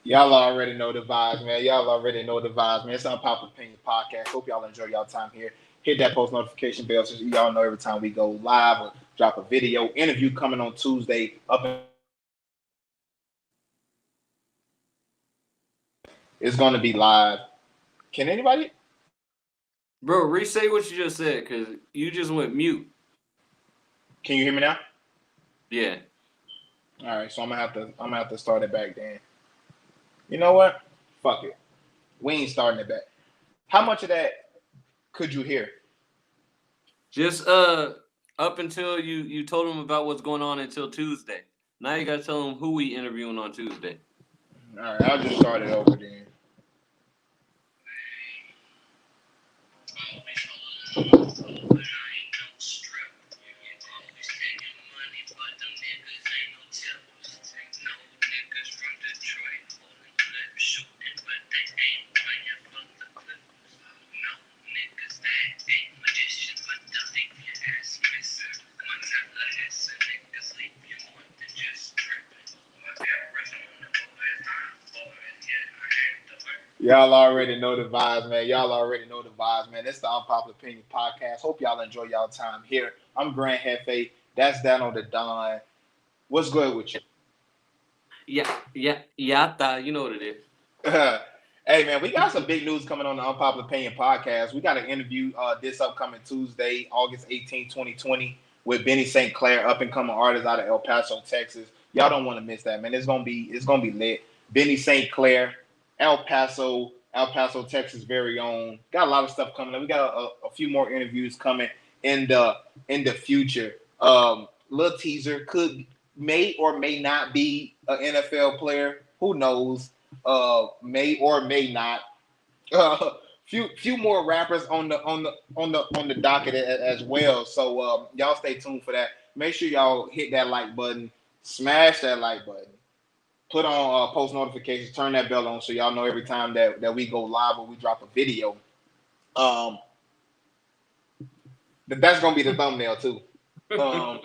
Y'all already know the vibes, man. Y'all already know the vibes, man. It's Unpopular Opinion Podcast. Hope y'all enjoy y'all time here. Hit that post notification bell so y'all know every time we go live or drop a video. Interview coming on Tuesday. It's going to be live. Can anybody? Bro, re-say what you just said, cause you just went mute. Can you hear me now? Yeah. All right, so I'm gonna have to start it back then. You know what? Fuck it. We ain't starting it back. How much of that could you hear? Just up until you told them about what's going on until Tuesday. Now you gotta tell them who we interviewing on Tuesday. All right, I'll just start it over then. Y'all already know the vibes, man. Y'all already know the vibes, man. It's the Unpopular Opinion Podcast. Hope y'all enjoy y'all time here. I'm Grand Hefe. That's down on the Don. What's good with you? Yeah, you know what it is. Hey, man, we got some big news coming on the Unpopular Opinion Podcast. We got an interview this upcoming Tuesday, August 18, 2020, with Benny St. Clair, up and coming artist out of El Paso, Texas. Y'all don't want to miss that, man. It's gonna be lit. Benny St. Clair, El Paso, Texas, very own. Got a lot of stuff coming up. We got a few more interviews coming in the future. Little teaser may or may not be an NFL player. Who knows? May or may not. Few more rappers on the docket as well. So y'all stay tuned for that. Make sure y'all hit that like button, smash that like button, put on post notifications, turn that bell on so y'all know every time that we go live or we drop a video. Um, that's gonna be the thumbnail too. Um,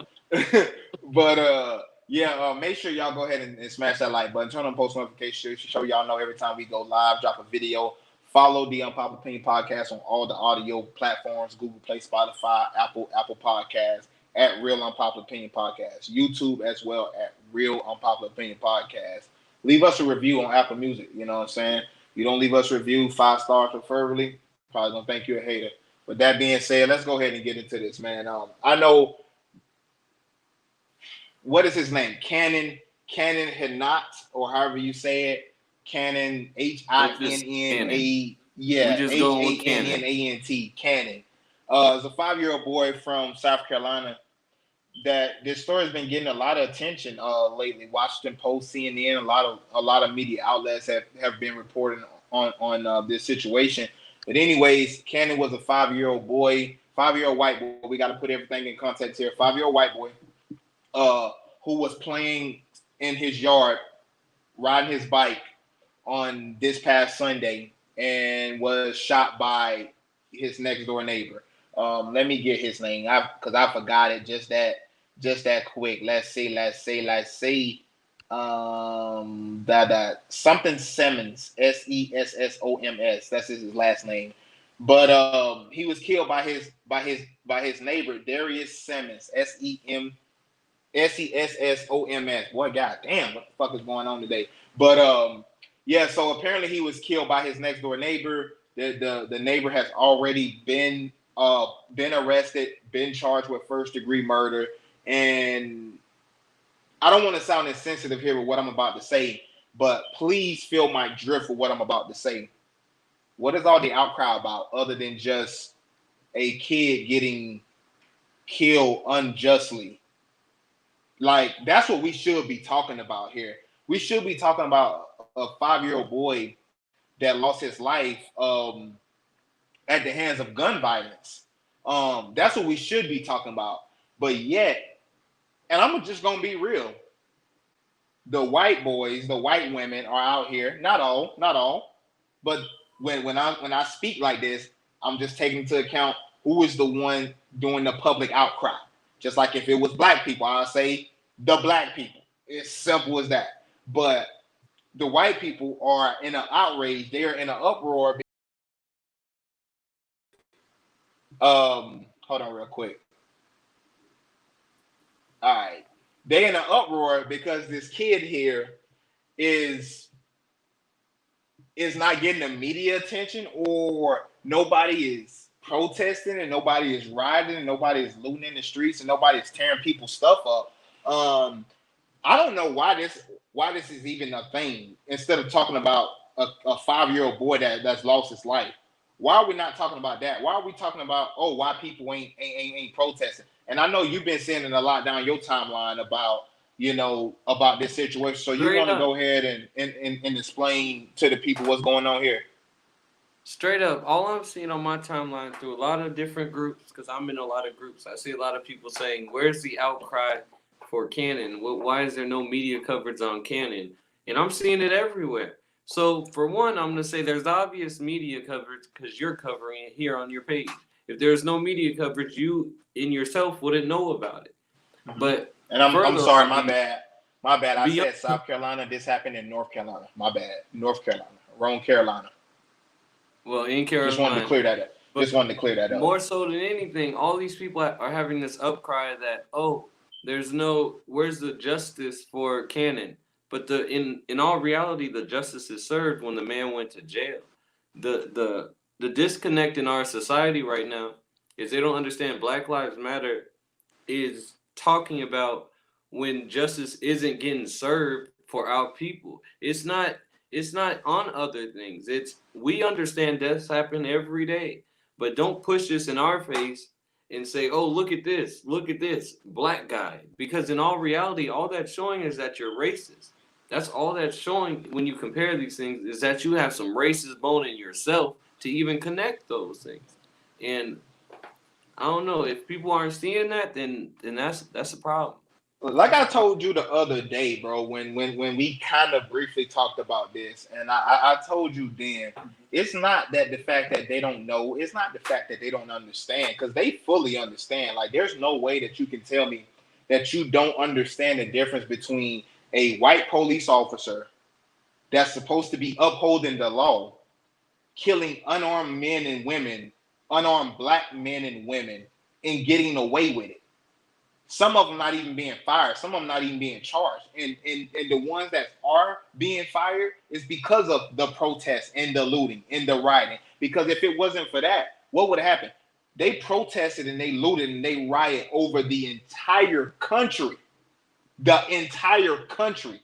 but yeah, make sure y'all go ahead and smash that like button, turn on post notifications, so y'all know every time we go live, drop a video. Follow the Unpopular Opinion Podcast on all the audio platforms: Google Play, Spotify, Apple Podcasts at Real Unpopular Opinion Podcast, YouTube as well at Real Unpopular Opinion Podcast. Leave us a review on Apple Music. You know what I'm saying? You don't leave us a review, 5 stars preferably. Probably gonna think you're a hater. With that being said, let's go ahead and get into this, man. I know what is his name? Cannon Hinnant, or however you say it. Cannon It's just Cannon. Hinnant. We Yeah, just going with Cannon. Hannant. Cannon. It's a 5-year-old boy from South Carolina. That this story has been getting a lot of attention lately. Washington Post, CNN, a lot of media outlets have been reporting on this situation. But anyways, Cannon was a 5-year-old boy, 5-year-old white boy. We got to put everything in context here. 5-year-old white boy uh, who was playing in his yard, riding his bike on this past Sunday, and was shot by his next door neighbor. Let me get his name, because I forgot it just that quick. Let's see. That something Simmons, Sessoms. That's his last name. But he was killed by his neighbor Darius Simmons, Sessoms. Boy, goddamn, what the fuck is going on today? But yeah. So apparently he was killed by his next door neighbor. The neighbor has already been arrested, been charged with first-degree murder, and I don't want to sound insensitive here with what I'm about to say, but please feel my drift for what I'm about to say. What is all the outcry about other than just a kid getting killed unjustly? Like, that's what we should be talking about here. We should be talking about a 5-year-old boy that lost his life at the hands of gun violence. That's what we should be talking about. But yet, and I'm just gonna be real, the white boys, the white women are out here. Not all, but when I speak like this, I'm just taking into account who is the one doing the public outcry. Just like if it was black people, I'll say the black people. It's simple as that. But the white people are in an outrage. They are in an uproar. Hold on real quick. All right. They in an uproar because this kid here is not getting the media attention, or nobody is protesting and nobody is rioting and nobody is looting in the streets and nobody is tearing people's stuff up. I don't know why this is even a thing. Instead of talking about a 5-year-old boy that's lost his life, why are we not talking about that? Why are we talking about why people ain't protesting? And I know you've been seeing it a lot down your timeline about this situation. So you want to go ahead and explain to the people what's going on here? Straight up, all I'm seeing on my timeline through a lot of different groups, because I'm in a lot of groups, I see a lot of people saying, "Where's the outcry for Cannon? Why is there no media coverage on Cannon?" And I'm seeing it everywhere. So for one, I'm gonna say there's obvious media coverage because you're covering it here on your page. If there's no media coverage, you in yourself wouldn't know about it. Mm-hmm. But and I'm sorry, my bad. I said South Carolina. This happened in North Carolina. My bad. North Carolina, wrong Carolina. Well, in Carolina. Just wanted to clear that up. More so than anything, all these people are having this upcry that, where's the justice for Cannon? But in all reality, the justice is served when the man went to jail. The disconnect in our society right now is they don't understand Black Lives Matter is talking about when justice isn't getting served for our people. It's not on other things. It's we understand deaths happen every day, but don't push this in our face and say, "Oh, look at this, black guy." Because in all reality, all that's showing is that you're racist. That's all that's showing when you compare these things is that you have some racist bone in yourself to even connect those things. And I don't know if people aren't seeing that, then that's a problem. Like I told you the other day, bro, when we kind of briefly talked about this, and I told you then, it's not that the fact that they don't know, it's not the fact that they don't understand, because they fully understand. Like, there's no way that you can tell me that you don't understand the difference between a white police officer that's supposed to be upholding the law, killing unarmed men and women, unarmed black men and women, and getting away with it. Some of them not even being fired. Some of them not even being charged. And the ones that are being fired is because of the protests and the looting and the rioting. Because if it wasn't for that, what would have happened? They protested and they looted and they riot over the entire country. The entire country.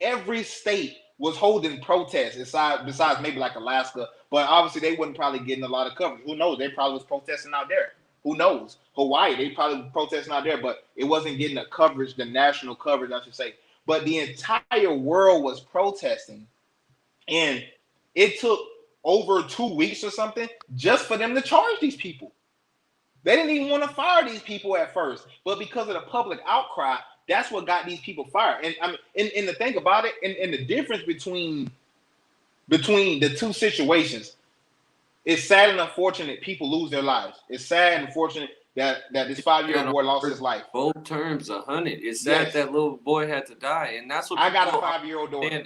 Every state was holding protests besides maybe like Alaska. But obviously they wasn't probably getting a lot of coverage. Who knows? They probably was protesting out there. Who knows? Hawaii, they probably protesting out there, but it wasn't getting the coverage, the national coverage, I should say. But the entire world was protesting. And it took over 2 weeks or something just for them to charge these people. They didn't even want to fire these people at first. But because of the public outcry, that's what got these people fired. And I mean, and the thing about it, and the difference between the two situations, it's sad and unfortunate people lose their lives. It's sad and unfortunate that this 5-year-old boy lost his life. Both terms 100. It's sad that little boy had to die, and that's what I got a 5-year-old daughter.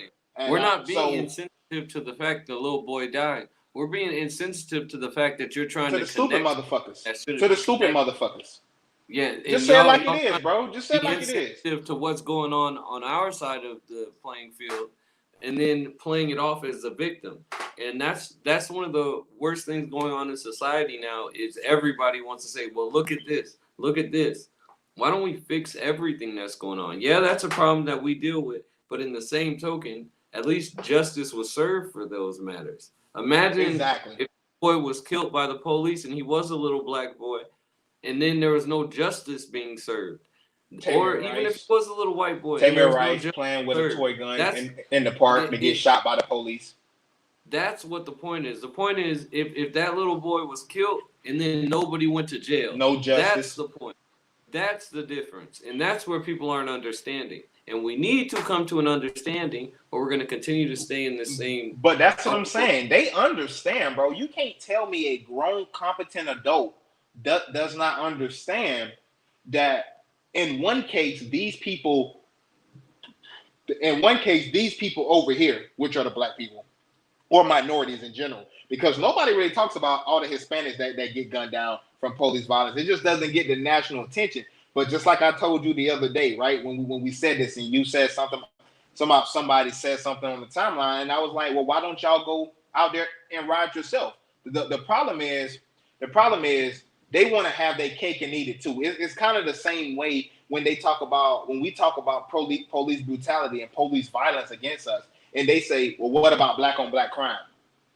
We're not being insensitive to the fact the little boy died. We're being insensitive to the fact that you're trying to the stupid motherfuckers. To the stupid motherfuckers. Yeah, just say it like it is, bro. Just say it like it is. To what's going on our side of the playing field, and then playing it off as a victim. And that's one of the worst things going on in society now is everybody wants to say, well, look at this. Why don't we fix everything that's going on? Yeah, that's a problem that we deal with. But in the same token, at least justice was served for those matters. Imagine if the boy was killed by the police and he was a little black boy, and then there was no justice being served. Or even if it was a little white boy. Tamir Rice playing with a toy gun in the park to get shot by the police. That's what the point is. The point is, if that little boy was killed and then nobody went to jail. No justice. That's the point. That's the difference. And that's where people aren't understanding. And we need to come to an understanding, or we're going to continue to stay in the same. But that's what I'm saying. They understand, bro. You can't tell me a grown, competent adult does not understand that in one case, these people In one case, these people over here, which are the black people or minorities in general, because nobody really talks about all the Hispanics that get gunned down from police violence. It just doesn't get the national attention. But just like I told you the other day, right, when we said this and you said something, somebody said something on the timeline, and I was like, well, why don't y'all go out there and ride yourself? The problem is they want to have their cake and eat it too. It's kind of the same way when we talk about police brutality and police violence against us, and they say, well, what about black on black crime?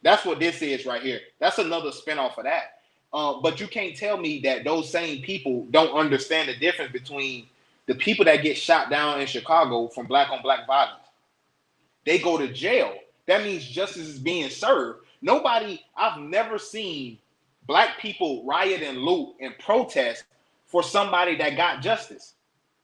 That's what this is right here. That's another spinoff of that. But you can't tell me that those same people don't understand the difference between the people that get shot down in Chicago from black on black violence. They go to jail. That means justice is being served. I've never seen black people riot and loot and protest for somebody that got justice.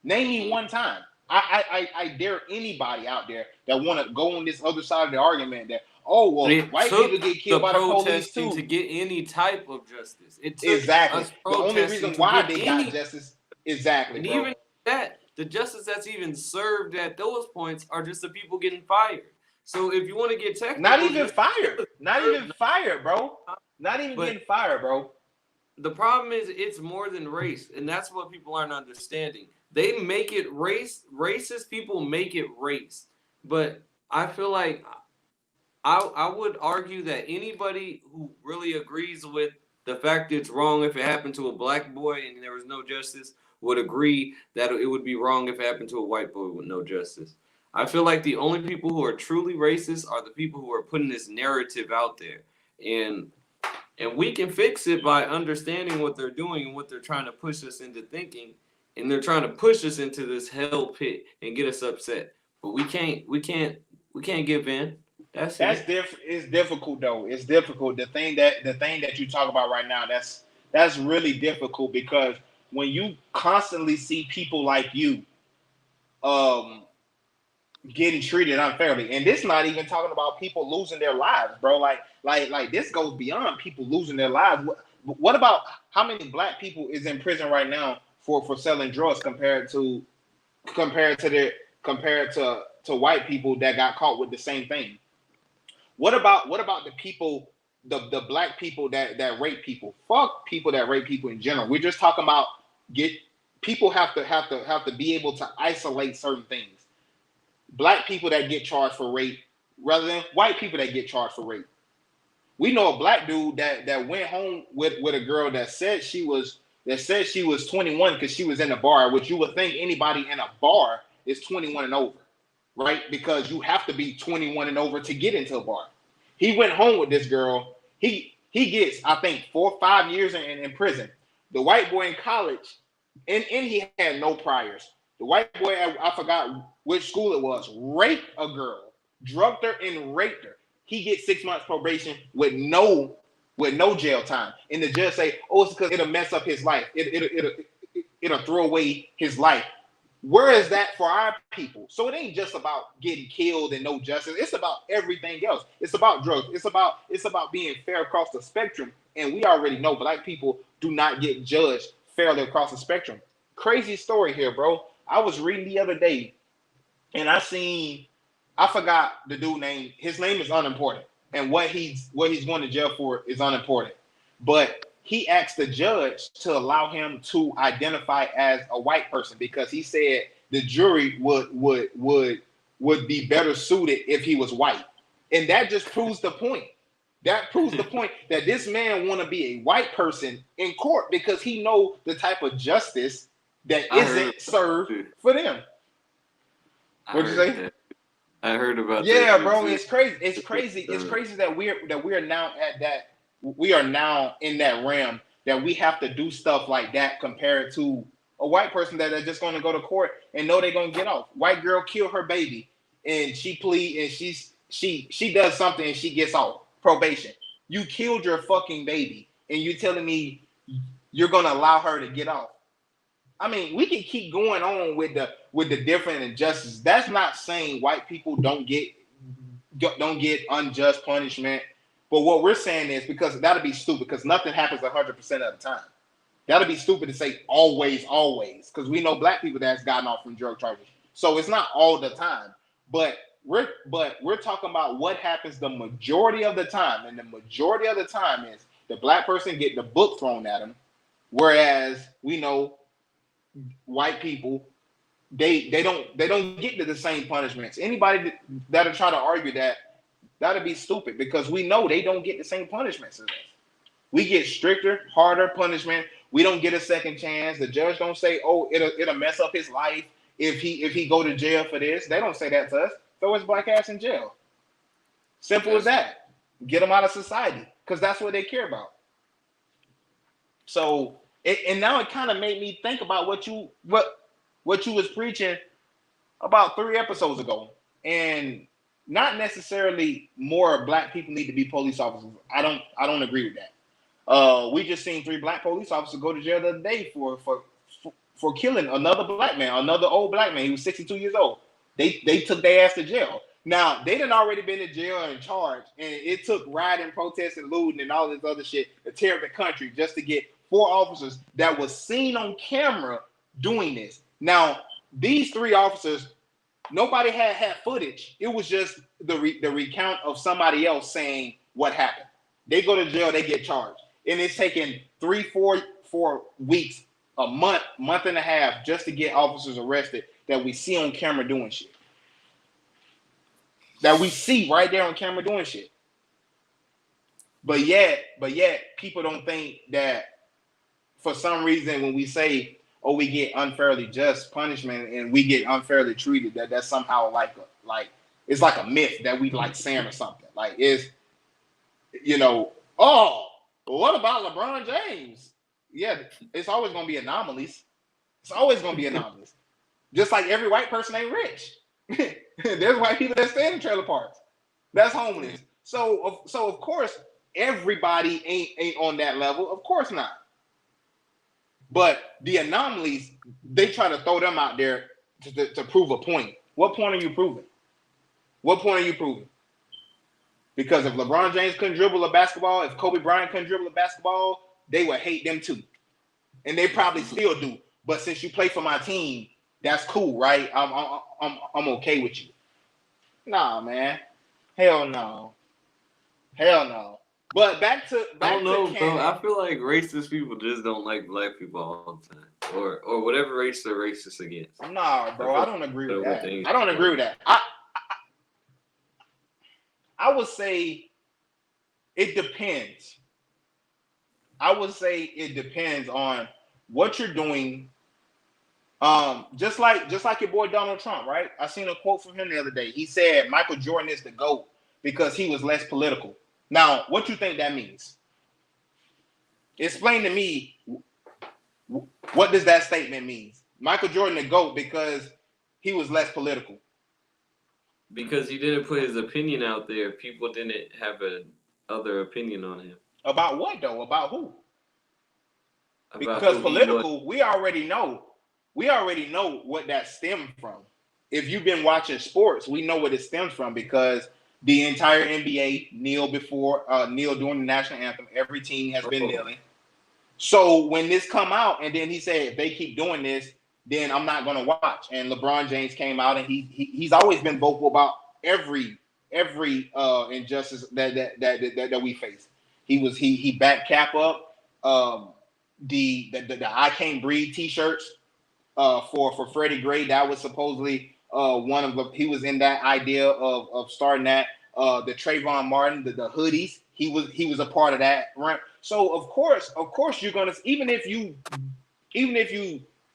Name me one time. I dare anybody out there that want to go on this other side of the argument that, oh, well, white people get killed by the police too. To get any type of justice. It took exactly. The only reason why they got justice, exactly, and bro. even that, the justice that's even served at those points are just the people getting fired. So if you want to get technical, not even fired, bro. Not even getting fired, bro. The problem is it's more than race, and that's what people aren't understanding. They make it race. Racist people make it race, but I feel like I would argue that anybody who really agrees with the fact it's wrong if it happened to a black boy and there was no justice would agree that it would be wrong if it happened to a white boy with no justice. I feel like the only people who are truly racist are the people who are putting this narrative out there, and we can fix it by understanding what they're doing and what they're trying to push us into thinking, and they're trying to push us into this hell pit and get us upset. But we can't give in. That's it's difficult though. It's difficult. The thing that you talk about right now, that's really difficult, because when you constantly see people like you getting treated unfairly, and this not even talking about people losing their lives, bro. Like this goes beyond people losing their lives. What about how many black people is in prison right now for selling drugs compared to white people that got caught with the same thing? What about the people, the black people that rape people? Fuck people that rape people in general. We're just talking about people have to be able to isolate certain things. Black people that get charged for rape rather than white people that get charged for rape. We know a black dude that went home with a girl that said she was 21 because she was in a bar, which you would think anybody in a bar is 21 and over, right? Because you have to be 21 and over to get into a bar. He went home with this girl. He gets, I think, 4 or 5 years in prison. The white boy in college, and he had no priors. The white boy, I forgot which school it was, raped a girl, drugged her and raped her. He gets 6 months probation with no jail time. And the judge say, oh, it's because it'll mess up his life. It'll throw away his life. Where is that for our people? So it ain't just about getting killed and no justice. It's about everything else. It's about drugs. It's about being fair across the spectrum. And we already know black people do not get judged fairly across the spectrum. Crazy story here, bro. I was reading the other day, and I forgot the dude name. His name is unimportant, and what he's going to jail for is unimportant. But he asked the judge to allow him to identify as a white person because he said the jury would be better suited if he was white, and that just proves the point. That proves the point that this man want to be a white person in court because he know the type of justice that isn't served for them. What'd you say? I heard about that. Yeah, bro, it's crazy. It's crazy. It's crazy that we are now at that. We are now in that realm that we have to do stuff like that compared to a white person that are just going to go to court and know they're going to get off. White girl kill her baby and she plead and she does something and she gets off probation. You killed your fucking baby and you're telling me you're going to allow her to get off. I mean, we can keep going on with the different injustices. That's not saying white people don't get unjust punishment. But what we're saying is because that'll be stupid because nothing happens 100% of the time. That'll be stupid to say always, because we know black people that's gotten off from drug charges. So it's not all the time. But we're talking about what happens the majority of the time, and the majority of the time is the black person get the book thrown at them, whereas we know white people they don't get to the same punishments. Anybody that'll try to argue that'll be stupid because we know they don't get the same punishments as us. We get stricter, harder punishment. We don't get a second chance. The judge don't say, "Oh, it'll mess up his life if he go to jail for this." They don't say that to us. Throw his black ass in jail. Simple as that. Get them out of society because that's what they care about. So, and now it kind of made me think about what you was preaching about 3 episodes ago, and not necessarily more black people need to be police officers. I don't agree with that. We just seen 3 black police officers go to jail the other day for killing another black man, another old black man. He was 62 years old. They took their ass to jail. Now they done already been in jail and charged, and it took rioting, protesting, looting, and all this other shit to tear up the country just to get 4 officers that was seen on camera doing this. Now these 3 officers, nobody had footage. It was just the recount of somebody else saying what happened. They go to jail, they get charged, and it's taken 4 weeks, a month and a half just to get officers arrested that we see on camera doing shit. That we see right there on camera doing shit. But yet, people don't think that for some reason when we say, "Oh, we get unfairly just punishment and we get unfairly treated," that's somehow like it's like a myth that we like saying or something. Like it's oh, what about LeBron James? Yeah, it's always gonna be anomalies. It's always gonna be anomalies. Just like every white person ain't rich. There's white people that stay in trailer parks. That's homeless. So of course everybody ain't on that level. Of course not. But the anomalies, they try to throw them out there to prove a point. What point are you proving? What point are you proving? Because if LeBron James couldn't dribble a basketball, if Kobe Bryant couldn't dribble a basketball, they would hate them too. And they probably still do. But since you play for my team, that's cool, right? I'm okay with you. Nah, man. Hell no. Hell no. But back to I don't know, Cannon. bro. I feel like racist people just don't like black people all the time, or whatever race they're racist against. Nah, bro. I don't agree with that. I don't agree with that. I would say it depends. I would say it depends on what you're doing. Just like your boy Donald Trump, right? I seen a quote from him the other day. He said Michael Jordan is the GOAT because he was less political. Now, what you think that means? Explain to me, what does that statement mean? Michael Jordan the GOAT because he was less political. Because he didn't put his opinion out there, people didn't have an other opinion on him. About what though? About who? Because political, we already know what that stemmed from. If you've been watching sports, we know what it stems from because the entire NBA kneel during the national anthem. Every team has been kneeling. So when this come out, and then he said, if they keep doing this, then I'm not going to watch. And LeBron James came out, and he's always been vocal about every injustice that we face. He backed Cap up. The I Can't Breathe T-shirts for Freddie Gray, that was supposedly one of the, he was in that idea of starting that. The Trayvon Martin, the hoodies, he was a part of that, right? So of course you're gonna, even if you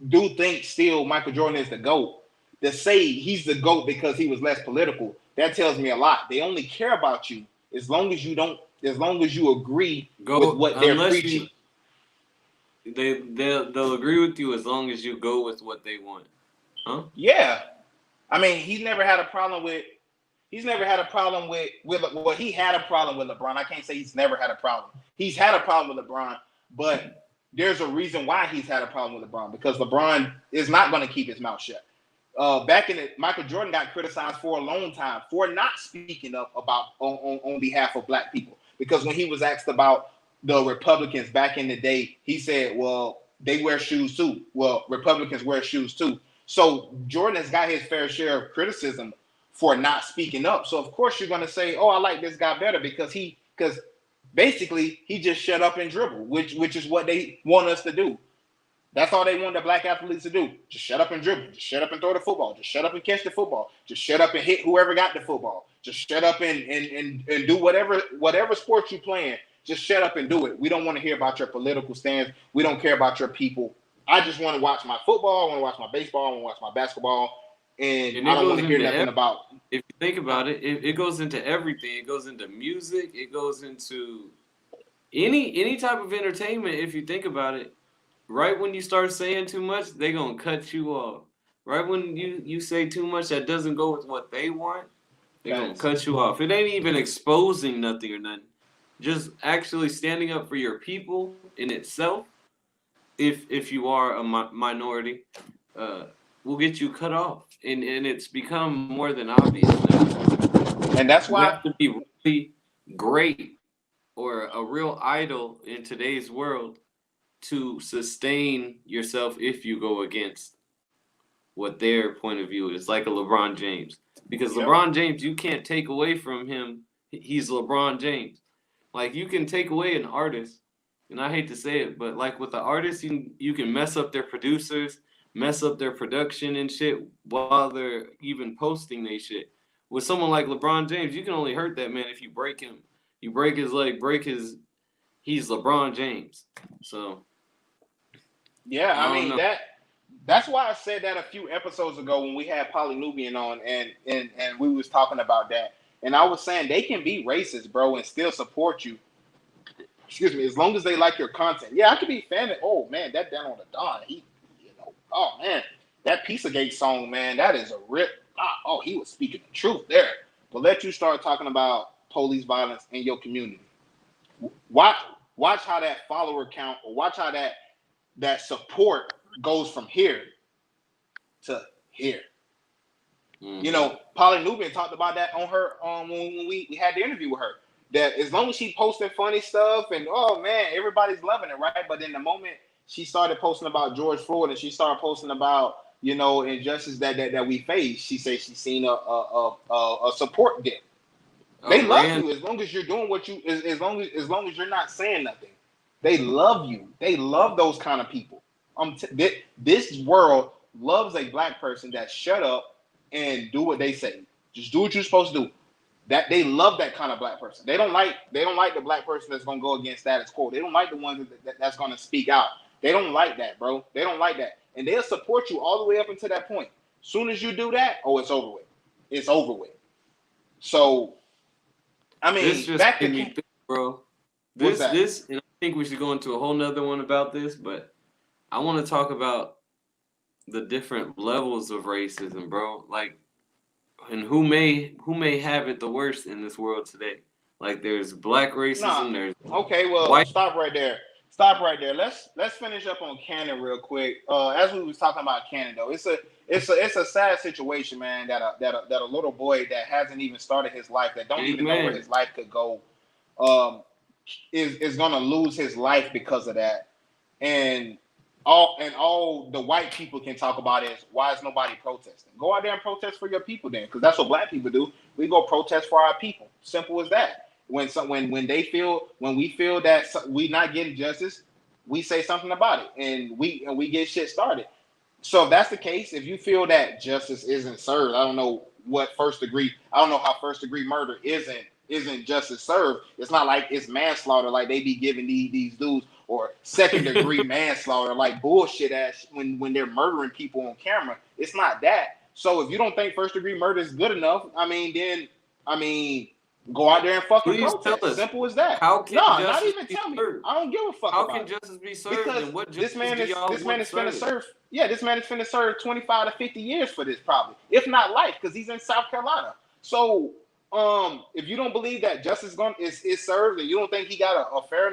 do think still Michael Jordan is the GOAT, to say he's the GOAT because he was less political, that tells me a lot. They only care about you as long as you agree with what they're preaching. They'll agree with you as long as you go with what they want. Huh? Yeah. I mean, he's never had a problem with well, he had a problem with LeBron. I can't say he's never had a problem. He's had a problem with LeBron, but there's a reason why he's had a problem with LeBron, because LeBron is not going to keep his mouth shut. Back in it, Michael Jordan got criticized for a long time for not speaking up about on behalf of black people, because when he was asked about the Republicans back in the day, he said, well, they wear shoes too. Well, Republicans wear shoes too. So Jordan has got his fair share of criticism for not speaking up. So of course you're gonna say, "Oh, I like this guy better because basically he just shut up and dribble, which is what they want us to do. That's all they want the black athletes to do. Just shut up and dribble. Just shut up and throw the football. Just shut up and catch the football. Just shut up and hit whoever got the football. Just shut up and do whatever sport you playing. Just shut up and do it. We don't want to hear about your political stance. We don't care about your people. I just want to watch my football. I want to watch my baseball. I want to watch my basketball. And I don't want to hear nothing about. If you think about it, it goes into everything. It goes into music. It goes into any type of entertainment. If you think about it, right when you start saying too much, they gonna cut you off. Right when you say too much that doesn't go with what they want, they gonna cut you off. It ain't even exposing nothing or nothing. Just actually standing up for your people in itself. If you are a minority, will get you cut off, and it's become more than obvious now. And that's You why have to be really great or a real idol in today's world to sustain yourself if you go against what their point of view is, like a LeBron James. Because LeBron James, you can't take away from him. He's LeBron James. Like, you can take away an artist, and I hate to say it, but like with the artists, you can mess up their producers, mess up their production and shit while they're even posting their shit. With someone like LeBron James, you can only hurt that man if you break him. You break his leg, he's LeBron James. So yeah, I mean that's why I said that a few episodes ago when we had Polynubian on and we was talking about that. And I was saying they can be racist, bro, and still support you. Excuse me, as long as they like your content. Yeah, I could be a fan of, oh man, that down on the Don. Oh man, that Pizzagate song, man, that is a rip. Oh, he was speaking the truth there. But let you start talking about police violence in your community. Watch how that follower count, or watch how that support goes from here to here. Mm-hmm. You know, Polly Nubian talked about that on her when we had the interview with her. That as long as she posted funny stuff and oh man, everybody's loving it, right? But in the moment she started posting about George Floyd and she started posting about, you know, injustice that we face, she said she's seen a support dip. They love you as long as you're doing what you as long as you're not saying nothing. They love you. They love those kind of people. This world loves a black person that shut up and do what they say. Just do what you're supposed to do. That they love that kind of black person. They don't like the black person that's gonna go against status quo. They don't like the ones that's gonna speak out. They don't like that, bro. They don't like that, and they'll support you all the way up until that point. Soon as you do that, oh, it's over with. It's over with. So, I mean, this just made me think, bro. This, and I think we should go into a whole nother one about this, but I want to talk about the different levels of racism, bro. Like, and who may have it the worst in this world today. Like, there's black racism. There's white. Stop right there. Let's finish up on Cannon real quick. As we was talking about Cannon, though, it's a sad situation, man. That a little boy that hasn't even started his life, that don't even know where his life could go, is gonna lose his life because of that. And all the white people can talk about is, why is nobody protesting? Go out there and protest for your people then, because that's what black people do. We go protest for our people. Simple as that. When we feel that we not getting justice, we say something about it, and we get shit started. So if that's the case, if you feel that justice isn't served, I don't know how first degree murder isn't justice served. It's not like it's manslaughter like they be giving these dudes, or second degree manslaughter like bullshit ass when they're murdering people on camera. It's not that. So if you don't think first degree murder is good enough, go out there and fucking protest. Simple as that. How can not even tell me. I don't give a fuck. How can justice be served? Because and what this man is finna serve. Yeah, this man is finna serve 25 to 50 years for this, probably, if not life, because he's in South Carolina. So, if you don't believe that justice is served, and you don't think he got a fair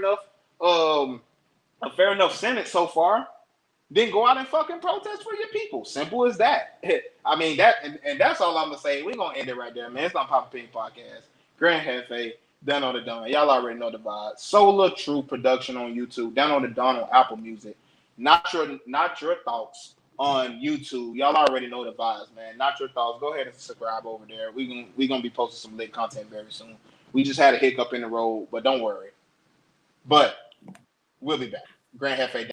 enough sentence so far, then go out and fucking protest for your people. Simple as that. I mean and that's all I'm gonna say. We're gonna end it right there, man. It's not Papa Pink Podcast. Grand Hefe, Down on the Dawn. Y'all already know the vibe. Solar True production on YouTube. Down on the Dawn on Apple Music. Not your thoughts. on YouTube. Y'all already know the vibes, man. Not your thoughts. Go ahead and subscribe over there. We gonna be posting some lit content very soon. We just had a hiccup in the road, but don't worry. But we'll be back. Grand Hefe